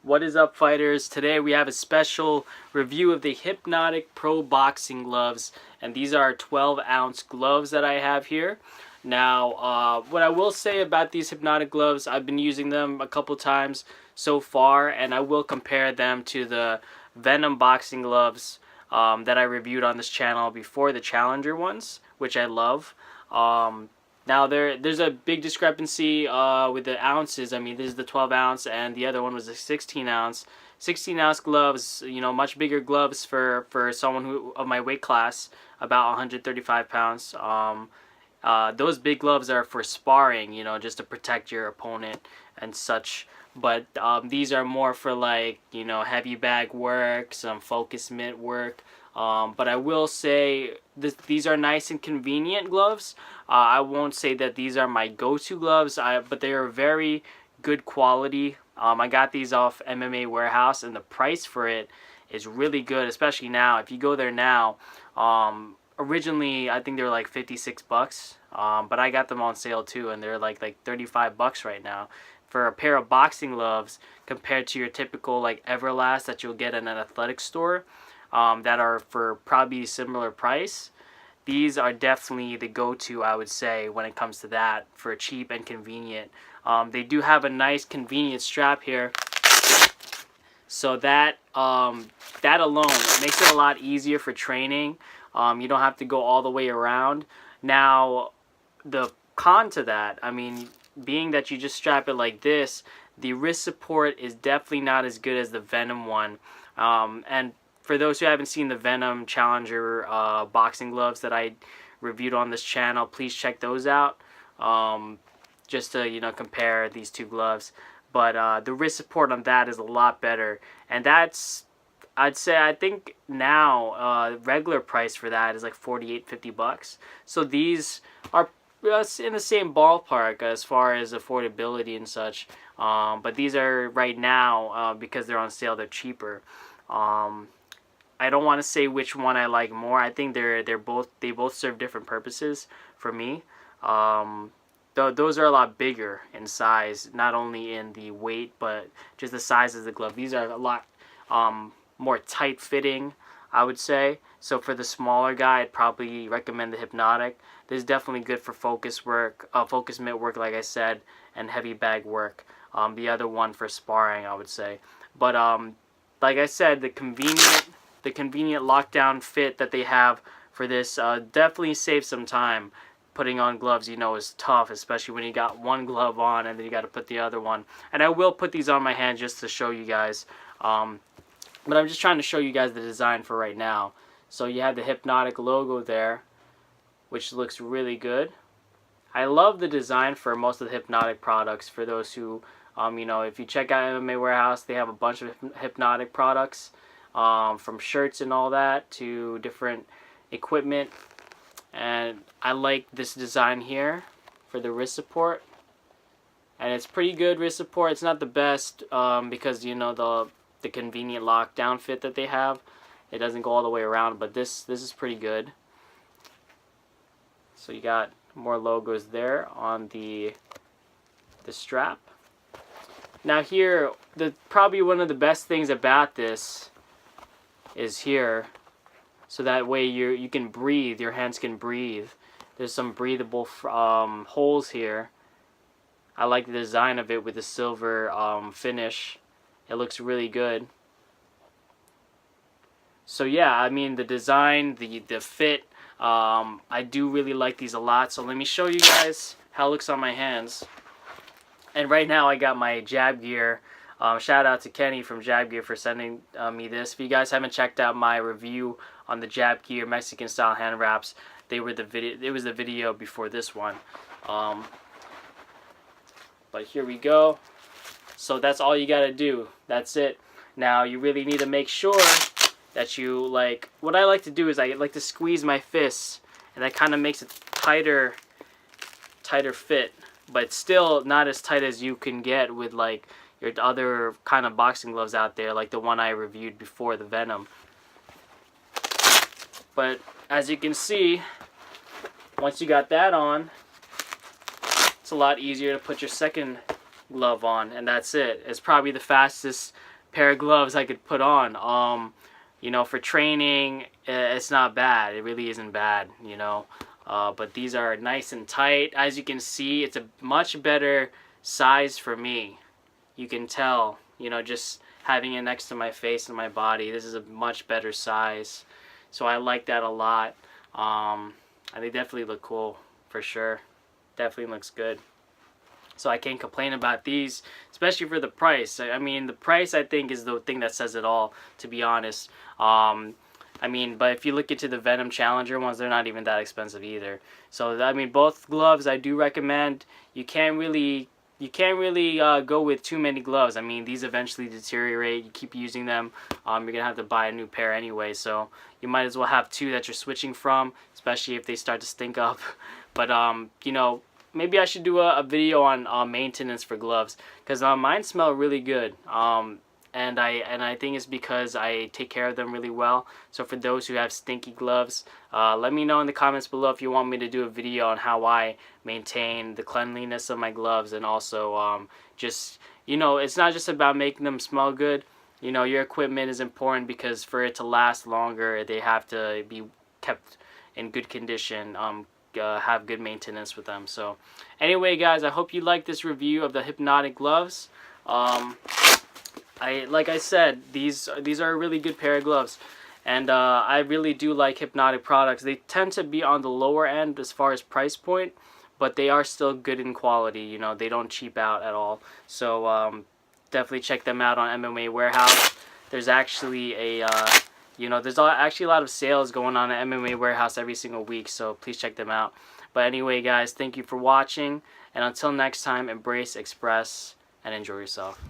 What is up, fighters? Today we have a special review of the Hypnotik Pro Boxing Gloves, and these are 12-ounce gloves that I have here. Now, what I will say about these Hypnotik gloves, I've been using them a couple times so far, and I will compare them to the Venom boxing gloves that I reviewed on this channel before, the Challenger ones, which I love. Now there's a big discrepancy with the ounces. I mean, this is the 12 ounce and the other one was a 16 ounce. 16 ounce gloves, you know, much bigger gloves for someone who of my weight class, about 135 pounds. Those big gloves are for sparring, you know, just to protect your opponent and such. But these are more for, like, you know, heavy bag work, some focus mitt work. But I will say these are nice and convenient gloves. I won't say that these are my go-to gloves, but they are very good quality. I got these off MMA Warehouse, and the price for it is really good, especially now. If you go there now, originally I think they were like 56 bucks, but I got them on sale too, and they're like 35 bucks right now for a pair of boxing gloves, compared to your typical like Everlast that you'll get in an athletic store. That are for probably a similar price. These are definitely the go-to, I would say, when it comes to that, for cheap and convenient. They do have a nice convenient strap here, so that that alone makes it a lot easier for training. You don't have to go all the way around. Now, the con to that, I mean, being that you just strap it like this, the wrist support is definitely not as good as the Venom one. And for those who haven't seen the Venom Challenger boxing gloves that I reviewed on this channel, please check those out, just to, you know, compare these two gloves. But the wrist support on that is a lot better, and that's, I think now regular price for that is like 48-50 bucks. So these are in the same ballpark as far as affordability and such. But these are right now, because they're on sale, they're cheaper. I don't want to say which one I like more. I think they both serve different purposes for me. Those are a lot bigger in size, not only in the weight, but just the size of the glove. These are a lot more tight fitting, I would say. So for the smaller guy, I'd probably recommend the Hypnotik. This is definitely good for focus work, focus mitt work, like I said, and heavy bag work. The other one for sparring, I would say. But like I said, the convenient lockdown fit that they have for this definitely saves some time. Putting on gloves, you know, is tough, especially when you got one glove on and then you got to put the other one. And I will put these on my hand just to show you guys. But I'm just trying to show you guys the design for right now. So you have the Hypnotik logo there, which looks really good. I love the design for most of the Hypnotik products. For those who, you know, if you check out MMA Warehouse, they have a bunch of Hypnotik products. From shirts and all that to different equipment, and I like this design here for the wrist support, and it's pretty good wrist support. It's not the best because, you know, the convenient lockdown fit that they have, it doesn't go all the way around, but this is pretty good. So you got more logos there on the strap. Now here, probably one of the best things about this is here, so that way you can breathe, your hands can breathe. There's some breathable holes here. I like the design of it with the silver finish. It looks really good. So yeah, I mean, the design, the fit, I do really like these a lot. So let me show you guys how it looks on my hands. And right now I got my jab gear. Shout out to Kenny from Jab Gear for sending me this. If you guys haven't checked out my review on the Jab Gear Mexican style hand wraps, it was the video before this one. But here we go. So that's all you gotta do. That's it. Now you really need to make sure that you, like, what I like to do is I like to squeeze my fists, and that kind of makes it tighter fit, but still not as tight as you can get with like your other kind of boxing gloves out there, like the one I reviewed before, the Venom. But as you can see, once you got that on, it's a lot easier to put your second glove on, and that's it. It's probably the fastest pair of gloves I could put on. You know, for training, it's not bad. It really isn't bad, you know. But these are nice and tight. As you can see, it's a much better size for me. You can tell, you know, just having it next to my face and my body, this is a much better size. So I like that a lot. And they definitely look cool, for sure. Definitely looks good. So I can't complain about these, especially for the price. I mean, the price, I think, is the thing that says it all, to be honest. I mean, but if you look into the Venom Challenger ones, they're not even that expensive either. So, I mean, both gloves I do recommend. You can't really go with too many gloves. I mean, these eventually deteriorate. You keep using them, you're going to have to buy a new pair anyway. So you might as well have two that you're switching from, especially if they start to stink up. But, you know, maybe I should do a video on maintenance for gloves, because mine smell really good. And I think it's because I take care of them really well. So for those who have stinky gloves, let me know in the comments below if you want me to do a video on how I maintain the cleanliness of my gloves, and also just, you know, it's not just about making them smell good. You know, your equipment is important, because for it to last longer, they have to be kept in good condition. Have good maintenance with them. So anyway, guys, I hope you like this review of the Hypnotik gloves. Like I said, these are a really good pair of gloves, and I really do like Hypnotik products. They tend to be on the lower end as far as price point, but they are still good in quality. You know, they don't cheap out at all. So definitely check them out on MMA Warehouse. There's actually a you know, there's actually a lot of sales going on at MMA Warehouse every single week, so please check them out. But anyway, guys, thank you for watching, and until next time, embrace, express, and enjoy yourself.